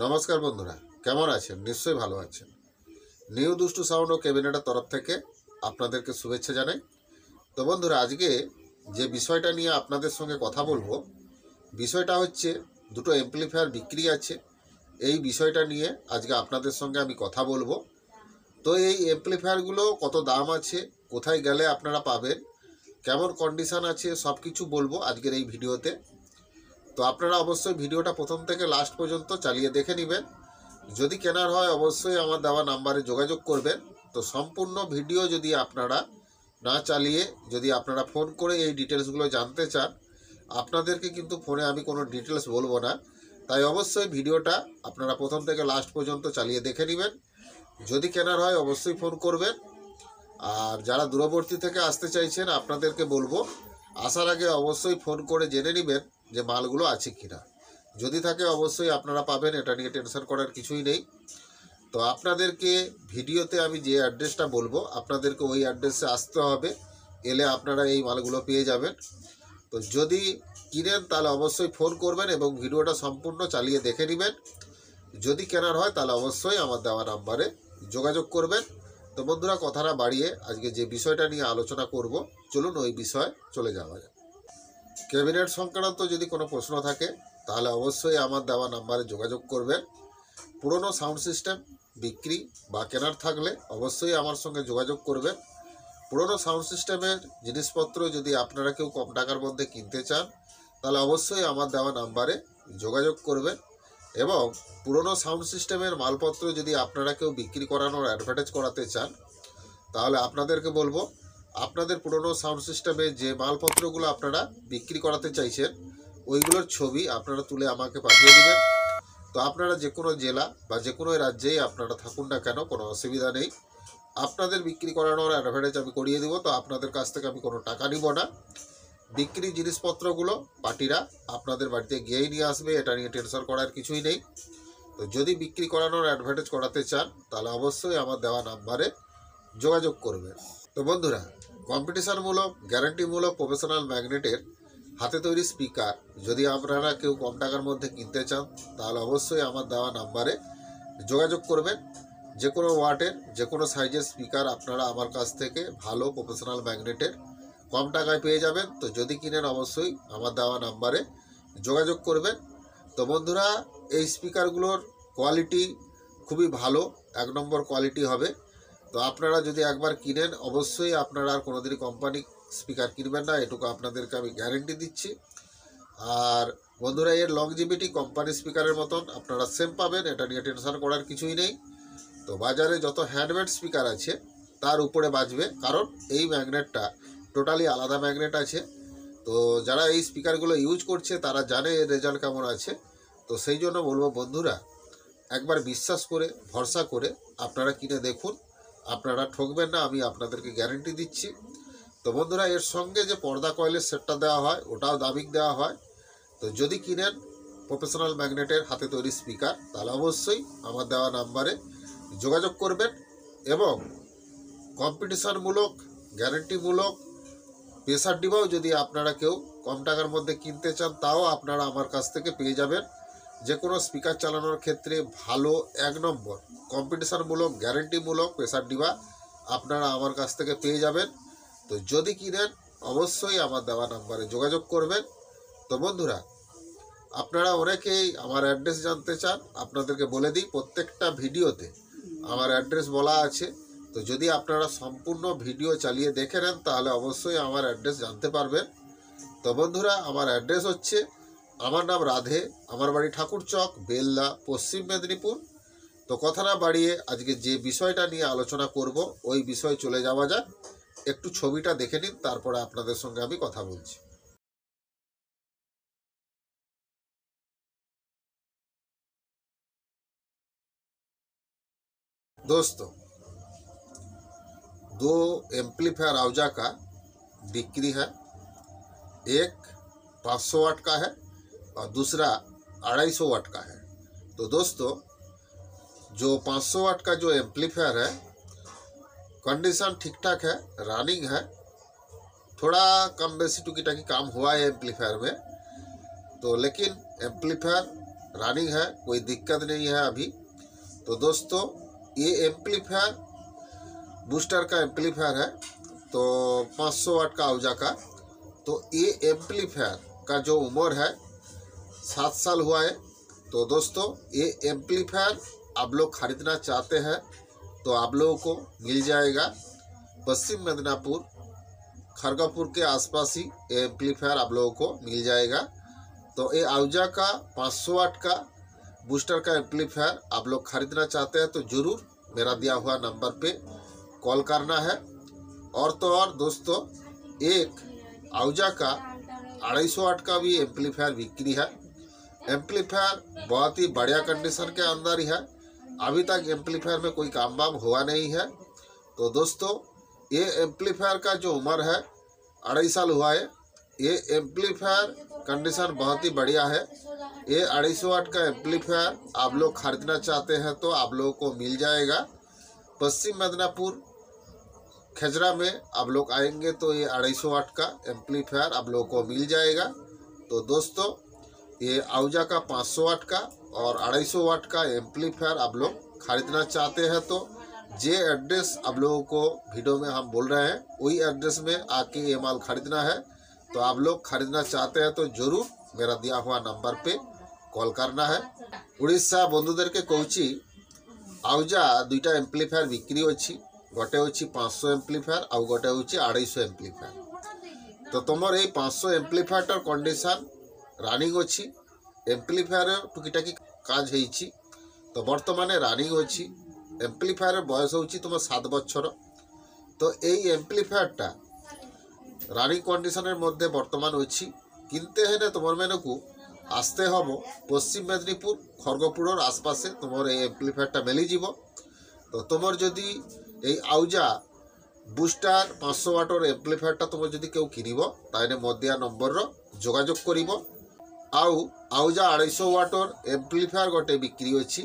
নমস্কার বন্ধুরা, কেমন আছেন? নিশ্চয়ই ভালো আছেন। নিউ দুষ্টু সাউন্ড ও ক্যাবিনেটের তরফ থেকে আপনাদেরকে শুভেচ্ছা জানাই। তো বন্ধুরা, আজকে যে বিষয়টা নিয়ে আপনাদের সঙ্গে কথা বলবো, বিষয়টা হচ্ছে দুটো অ্যাম্প্লিফায়ার বিক্রি আছে। এই বিষয়টা নিয়ে আজকে আপনাদের সঙ্গে আমি কথা বলবো। তো এই অ্যাম্প্লিফায়ারগুলো কত দাম আছে, কোথায় গেলে আপনারা পাবেন, কেমন কন্ডিশন আছে, সব কিছু বলবো আজকের এই ভিডিওতে। তো আপনারা অবশ্যই ভিডিওটা প্রথম থেকে লাস্ট পর্যন্ত চালিয়ে দেখে নেবেন। যদি কেনার হয় অবশ্যই আমার দেওয়া নাম্বারে যোগাযোগ করবেন। তো সম্পূর্ণ ভিডিও যদি আপনারা না চালিয়ে যদি আপনারা ফোন করে এই ডিটেলসগুলো জানতে চান, আপনাদেরকে কিন্তু ফোনে আমি কোনো ডিটেলস বলবো না। তাই অবশ্যই ভিডিওটা আপনারা প্রথম থেকে লাস্ট পর্যন্ত চালিয়ে দেখে নেবেন। যদি কেনার হয় অবশ্যই ফোন করবেন। আর যারা দূরবর্তী থেকে আসতে চাইছেন আপনাদেরকে বলবো, আসার আগে অবশ্যই ফোন করে জেনে নেবেন যে মালগুলো আছে কিনা। যদি থাকে অবশ্যই আপনারা পাবেন, এটা নিয়ে টেনশন করার কিছুই নেই। তো আপনাদেরকে ভিডিওতে আমি যে অ্যাড্রেসটা বলবো আপনাদেরকে ওই অ্যাড্রেসে আসতে হবে। এলে আপনারা এই মালগুলো পেয়ে যাবেন। তো যদি কিনেন তাহলে অবশ্যই ফোন করবেন এবং ভিডিওটা সম্পূর্ণ চালিয়ে দেখে নেবেন। যদি কেনার হয় তাহলে অবশ্যই আমার দেওয়া নাম্বারে যোগাযোগ করবেন। তো বন্ধুরা, কথা না বাড়িয়ে আজকে যে বিষয়টা নিয়ে আলোচনা করব, চলুন ওই বিষয়ে চলে যাওয়া যায়। ক্যাবিনেট সংক্রান্ত যদি কোনো প্রশ্ন থাকে তাহলে অবশ্যই আমার দেওয়া নাম্বারে যোগাযোগ করবেন। পুরনো সাউন্ড সিস্টেম বিক্রি বা কেনার থাকলে অবশ্যই আমার সঙ্গে যোগাযোগ করবেন। পুরনো সাউন্ড সিস্টেমের জিনিসপত্র যদি আপনারা কেউ কম টাকার মধ্যে কিনতে চান তাহলে অবশ্যই আমার দেওয়া নাম্বারে যোগাযোগ করবেন। এবং পুরনো সাউন্ড সিস্টেমের মালপত্র যদি আপনারা কেউ বিক্রি করানোর অ্যাডভার্টাইজ করাতে চান তাহলে আপনাদেরকে বলবো, আপনাদের পুরনো সাউন্ড সিস্টেমে যে মালপত্রগুলো আপনারা বিক্রি করাতে চাইছেন ওইগুলোর ছবি আপনারা তুলে আমাকে পাঠিয়ে দেবেন। তো আপনারা যে কোনো জেলা বা যে কোনো রাজ্যেই আপনারা থাকুন না কেন, কোনো অসুবিধা নেই। আপনাদের বিক্রি করানোর অ্যাডভার্টাইজ আমি করিয়ে দেবো। তো আপনাদের কাছ থেকে আমি কোনো টাকা নিব না। বিক্রি জিনিসপত্রগুলো পার্টিরা আপনাদের বাড়িতে গিয়েই নিয়ে আসবে, এটা নিয়ে টেনশন করার কিছুই নেই। তো যদি বিক্রি করানোর অ্যাডভার্টাইজ করাতে চান তাহলে অবশ্যই আমার দেওয়া নাম্বারে যোগাযোগ করবেন। তো বন্ধুরা, কম্পিটিশনমূলক, গ্যারান্টিমূলক প্রফেশনাল ম্যাগনেটের হাতে তৈরি স্পিকার যদি আপনারা কেউ কম টাকার মধ্যে কিনতে চান তাহলে অবশ্যই আমার দেওয়া নাম্বারে যোগাযোগ করবেন। যে কোনো ওয়াটের, যে কোনো সাইজের স্পিকার আপনারা আমার কাছ থেকে ভালো প্রফেশনাল ম্যাগনেটের কম টাকায় পেয়ে যাবেন। তো যদি কিনেন অবশ্যই আমার দেওয়া নাম্বারে যোগাযোগ করবেন। তো বন্ধুরা, এই স্পিকারগুলোর কোয়ালিটি খুবই ভালো, 1 নম্বর কোয়ালিটি হবে। তো আপনারা যদি একবার কিনেন অবশ্যই আপনারা আর কোনোদিনই কোম্পানি স্পিকার কিনবেন না, এটুকু আপনাদেরকে আমি গ্যারেন্টি দিচ্ছি। আর বন্ধুরা, এর লংজিভিটি কোম্পানি স্পিকারের মতন আপনারা সেম পাবেন, এটা নিয়ে টেনশন করার কিছুই নেই। তো বাজারে যত হ্যান্ডমেড স্পিকার আছে তার উপরে বাজবে, কারণ এই ম্যাগনেটটা টোটালি আলাদা ম্যাগনেট আছে। তো যারা এই স্পিকারগুলো ইউজ করছে তারা জানে এর রেজাল্ট কেমন আছে। তো সেই জন্য বলবো বন্ধুরা, একবার বিশ্বাস করে ভরসা করে আপনারা কিনে দেখুন, আপনারা ঠকবেন না, আমি আপনাদেরকে গ্যারেন্টি দিচ্ছি। তো বন্ধুরা, এর সঙ্গে যে পর্দা কয়েলের সেটটা দেওয়া হয় ওটাও দামিক দেওয়া হয়। তো যদি কিনেন প্রফেশনাল ম্যাগনেটের হাতে তৈরি স্পিকার তাহলে অবশ্যই আমার দেওয়া নাম্বারে যোগাযোগ করবেন। এবং কম্পিটিশনমূলক, গ্যারেন্টিমূলক প্রেসার ডিবাও যদি আপনারা কেউ কম টাকার মধ্যে কিনতে চান তাও আপনারা আমার কাছ থেকে পেয়ে যাবেন। যে কোনো স্পিকার চালানোর ক্ষেত্রে ভালো 1 নম্বর কম্পিটিশনমূলক, গ্যারেন্টিমূলক প্রেসার ডিবা আপনারা আমার কাছ থেকে পেয়ে যাবেন। তো যদি কিনেন অবশ্যই আমার দেওয়া নাম্বারে যোগাযোগ করবেন। তো বন্ধুরা, আপনারা অনেকেই আমার অ্যাড্রেস জানতে চান, আপনাদেরকে বলে দিই প্রত্যেকটা ভিডিওতে আমার অ্যাড্রেস বলা আছে। তো যদি আপনারা সম্পূর্ণ ভিডিও চালিয়ে দেখে নেন তাহলে অবশ্যই আমার অ্যাড্রেস জানতে পারবেন। তো বন্ধুরা, আমার অ্যাড্রেস হচ্ছে, আমার নাম রাধে, আমার বাড়ি ঠাকুরচক, বেলদা, পশ্চিম মেদিনীপুর। তো কথা না বাড়িয়ে আজকে যে বিষয়টা নিয়ে আলোচনা করব ওই বিষয়ে চলে যাওয়া যাক। একটু ছবিটা দেখে নিন, তারপরে আপনাদের সঙ্গে আমি কথা বলছি। दोस्तों, 2 एम्पलीफायर आउजा का बिक्री है। एक 500 वाट का है और दूसरा 250 वाट का है। तो दोस्तों, जो 500 वाट का जो एम्पलीफायर है कंडीशन ठीक ठाक है, रनिंग है। थोड़ा कम बेसी टुकी टाकी काम हुआ है एम्पलीफायर में, तो लेकिन एम्पलीफायर रनिंग है, कोई दिक्कत नहीं है अभी। तो दोस्तों ये एम्पलीफायर बूस्टर का एम्पलीफायर है, तो 500 वाट का आउजा का। तो ये एम्पलीफायर का जो उम्र है 7 साल हुआ है। तो दोस्तों ये एम्पलीफायर आप लोग खरीदना चाहते हैं तो आप लोगों को मिल जाएगा पश्चिम मिदनापुर खरगापुर के आसपास ही ये एम्पलीफायर आप लोगों को मिल जाएगा। तो ये आउजा का 500 वाट का बूस्टर का एम्पलीफायर आप लोग खरीदना चाहते हैं तो ज़रूर मेरा दिया हुआ नंबर पे कॉल करना है। और तो और दोस्तों एक आउजा का 250 वाट का भी एम्पलीफायर बिक्री है। एम्पलीफायर बहुत ही बढ़िया कंडीशन के अंदर ही है, अभी तक एम्पलीफायर में कोई काम वाम हुआ नहीं है। तो दोस्तों ये एम्पलीफायर का जो उम्र है 2.5 साल हुआ है। ये एम्पलीफायर कंडीशन बहुत ही बढ़िया है। ये 250 वाट का एम्पलीफायर आप लोग खरीदना चाहते हैं तो आप लोगों को मिल जाएगा पश्चिम मिदनापुर खजरा में। आप लोग आएंगे तो ये 250 वाट का एम्पलीफायर आप लोगों को मिल जाएगा। तो दोस्तों ये आउजा का 500 वाट का और 250 वाट का एम्पलीफायर आप लोग खरीदना चाहते हैं तो जे एड्रेस आप लोगों को वीडियो में हम बोल रहे हैं वही एड्रेस में आके ये माल खरीदना है। तो आप लोग खरीदना चाहते हैं तो जरूर मेरा दिया हुआ नंबर पे कॉल करना है। उड़ीसा बंधुदेर के कहूची आउजा दुईटा एम्पलीफायर बिक्री अच्छी, गोटे अच्छी 500 एम्पलीफायर आउ गोटे हूँ 250 एम्पलीफायर। तो तुम ये 500 एम्पलीफायर कंडीशन रनिंग अच्छी, एम्पलीफायर टुकीटाकी काज होइछि। तो बर्तमान रनिंग अच्छी, एम्पलीफायर बयस होछि तुम 7 बछर। तो यही एम्पलीफायरटा रनिंग कंडीशनर मध्य बर्तमान अच्छी किनते हैं तुम मैंने को आसते हम पश्चिम मेदिनीपुर खरगपुर आसपासे तुम एम्पलीफायरटा मिलीज। तो तुम जदि ये आउजा बूस्टर 500 वाटर एम्पलीफायरटा तुम जदि केउ किनिब ताहले मोर दिया नंबर जोगाजोग करिब। आउजा 250 वाटर एम्पलीफायर गोटे बिक्री अच्छी।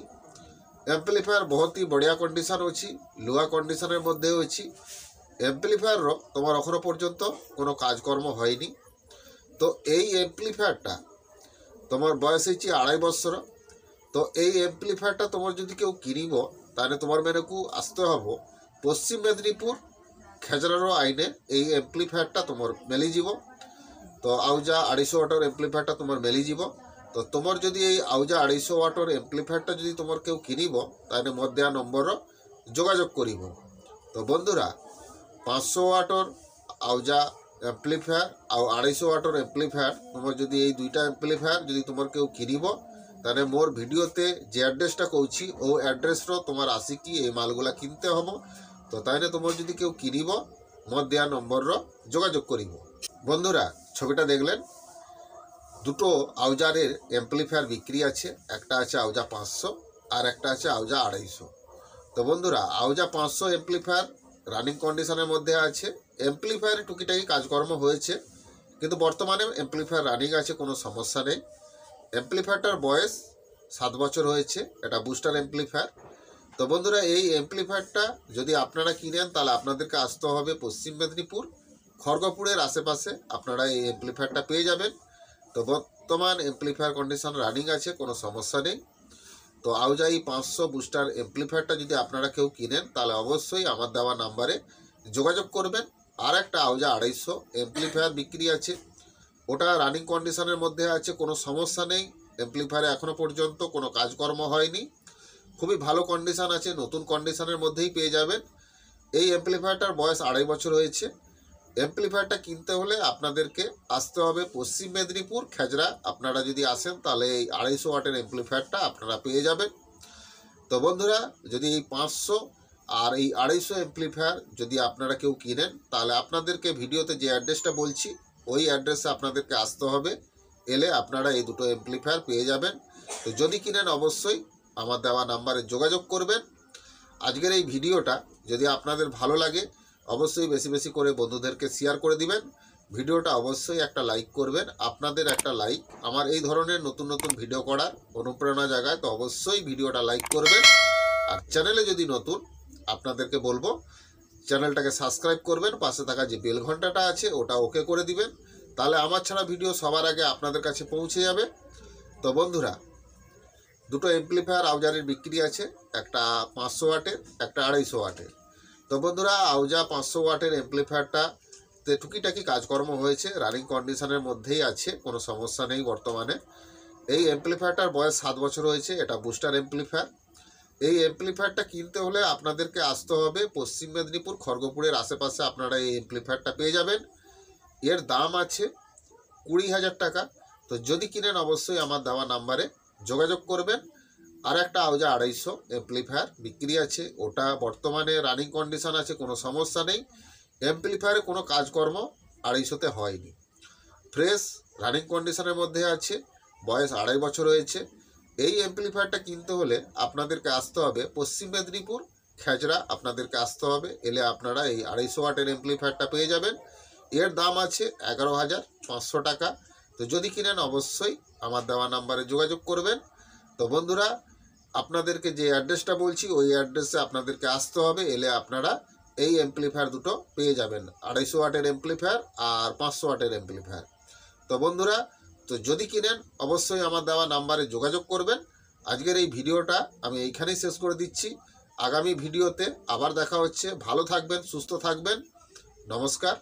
एम्पलीफायर बहुत ही बढ़िया कंडीशन अच्छी, लुआ कंडीशन मध्य अच्छी। एम्पलीफायर तुम अखर पर्यंत कोनो काजकर्म होयनी। तो यही एम्पलीफायरटा तुम बयस होइछि 2.5 बछर। तो यही एम्पलीफायरटा तुम जदि केउ किनिब ताहले तुम मैंने को आसते हम पश्चिम मेदिनीपुर खेजरार आईने यही एम्पलीफायरटा तुम मिलीज। तो आउजा 250 वाटर एम्पलीफायरटा तुम मिलीज। तो तुम जदि ये आउजा 250 वाटर एम्पलीफायरटा जदि तुम केउ किनिब ताहले मोर दिया नंबर जोगाजोग करिब। तो बंधुरा 500 वाटर आउजा एम्पलीफायर आउ 250 वाटर एम्पलीफायर तुम जदि ये दुईटा एम्पलीफायर जदि तुम केउ किनिब ताहले मोर भिडियोते जे एड्रेसटा कहूछि ओ एड्रेस तुम आसिकी ये मालगुला किनते हम। तो ताइने तुम जदि केउ किनिब मोर दिया नंबर जोगाजोग करिब। बंधुरा छविटा देखलेन दुटो आउजार एम्पलीफायर बिक्री आछे, एकटा आछे आउजा 500 और एकटा आछे आउजा 250। तो बंधुरा आउजा 500 एम्पलीफायर रानिंग कंडीशनर मध्य आछे। एम्पलीफायर टुकीटाकी काजकर्म होयेछे किन्तु बर्तमाने एम्पलीफायर रानिंग आछे, कोनो समस्या नेই। एम्पलीफायरटार बयस 7 बछर होयेछे, एटा बूस्टार एम्पलीफायर। तो बंधुरा এই एम्पलीफायरটা যদি আপনারা কিনেন তাহলে আপনাদেরকে আসতে হবে পশ্চিম মেদিনীপুর খড়গপুরের আশেপাশে আপনারা এই এমপ্লিফায়ারটা পেয়ে যাবেন। তো বর্তমান এমপ্লিফায়ার কন্ডিশন রানিং আছে, কোনো সমস্যা নেই। তো আউজাই 500 বুস্টার এমপ্লিফায়ারটা যদি আপনারা কেউ কিনেন তাহলে অবশ্যই আমার দেওয়া নাম্বারে যোগাযোগ করবেন। আর একটা আউজা 250 এমপ্লিফায়ার বিক্রি আছে, ওটা রানিং কন্ডিশনের মধ্যে আছে, কোনো সমস্যা নেই। এমপ্লিফায়ারে এখনও পর্যন্ত কোনো কাজকর্ম হয়নি, খুবই ভালো কন্ডিশন আছে, নতুন কন্ডিশনের মধ্যেই পেয়ে যাবেন। এই এমপ্লিফায়ারটার বয়স 2.5 বছর হয়েছে। এমপ্লিফায়ারটা কিনতে হলে আপনাদেরকে আসতে হবে পশ্চিম মেদিনীপুর খেজরা। আপনারা যদি আসেন তাহলে এই 250 ওয়াটের এমপ্লিফায়ারটা আপনারা পেয়ে যাবেন। তো বন্ধুরা, যদি এই 500 আর এই 250 এমপ্লিফায়ার যদি আপনারা কেউ কিনেন তাহলে আপনাদেরকে ভিডিওতে যে অ্যাড্রেসটা বলছি ওই অ্যাড্রেসে আপনাদেরকে আসতে হবে। এলে আপনারা এই দুটো এমপ্লিফায়ার পেয়ে যাবেন। তো যদি কিনেন অবশ্যই আমার দেওয়া নাম্বারে যোগাযোগ করবেন। আজকের এই ভিডিওটা যদি আপনাদের ভালো লাগে অবশ্যই বেশি বেশি করে বন্ধুদেরকে শেয়ার করে দিবেন। ভিডিওটা অবশ্যই একটা লাইক করবেন। আপনাদের একটা লাইক আমার এই ধরনের নতুন নতুন ভিডিও করার অনুপ্রেরণা জাগায়। তো অবশ্যই ভিডিওটা লাইক করবেন। আর চ্যানেলে যদি নতুন আপনাদেরকে বলবো চ্যানেলটাকে সাবস্ক্রাইব করবেন, পাশে থাকা যে বেল ঘন্টাটা আছে ওটা ওকে করে দিবেন, তাহলে আমার ছাড়া ভিডিও সবার আগে আপনাদের কাছে পৌঁছে যাবে। তো বন্ধুরা, দুটো এমপ্লিফায়ার আউজারের বিক্রি আছে, একটা 500 ওয়াটের, একটা 250 ওয়াটের। তো বন্ধুরা, আউজা 500 ওয়াটের এমপ্লিফায়ারটাতে টুকিটাকি কাজকর্ম হয়েছে, রানিং কন্ডিশনের মধ্যেই আছে, কোনো সমস্যা নেই বর্তমানে। এই এমপ্লিফায়ারটার বয়স 7 বছর হয়েছে, এটা বুস্টার এমপ্লিফায়ার। এই এমপ্লিফায়ারটা কিনতে হলে আপনাদেরকে আসতে হবে পশ্চিম মেদিনীপুর, খড়গপুরের আশেপাশে আপনারা এই এমপ্লিফায়ারটা পেয়ে যাবেন। এর দাম আছে 20,000 টাকা। তো যদি কিনেন অবশ্যই আমার দেওয়া নাম্বারে যোগাযোগ করবেন। আর একটা আউজা 250 এমপ্লিফায়ার বিক্রি আছে, ওটা বর্তমানে রানিং কন্ডিশন আছে, কোনো সমস্যা নেই। এমপ্লিফায়ারে কোনো কাজকর্ম 250তে হয়নি, ফ্রেশ রানিং কন্ডিশনের মধ্যে আছে, বয়স 2.5 বছর হয়েছে। এই এমপ্লিফায়ারটা কিনতে হলে আপনাদেরকে আসতে হবে পশ্চিম মেদিনীপুর, খেজরা আপনাদেরকে আসতে হবে। এলে আপনারা এই 250 ওয়াটের এমপ্লিফায়ারটা পেয়ে যাবেন। এর দাম আছে 11,500 টাকা। তো যদি কিনেন অবশ্যই আমার দেওয়া নাম্বারে যোগাযোগ করবেন। তো বন্ধুরা, আপনাদেরকে যে অ্যাড্রেসটা বলছি ওই অ্যাড্রেসে আপনাদেরকে আসতে হবে। এলে আপনারা এই এমপ্লিফায়ার দুটো পেয়ে যাবেন, 250 ওয়াটের এমপ্লিফায়ার আর 500 ওয়াটের এমপ্লিফায়ার। তো বন্ধুরা, তো যদি কিনেন অবশ্যই আমার দেওয়া নাম্বারে যোগাযোগ করবেন। আজকের এই ভিডিওটা আমি এইখানেই শেষ করে দিচ্ছি। আগামী ভিডিওতে আবার দেখা হচ্ছে। ভালো থাকবেন, সুস্থ থাকবেন। নমস্কার।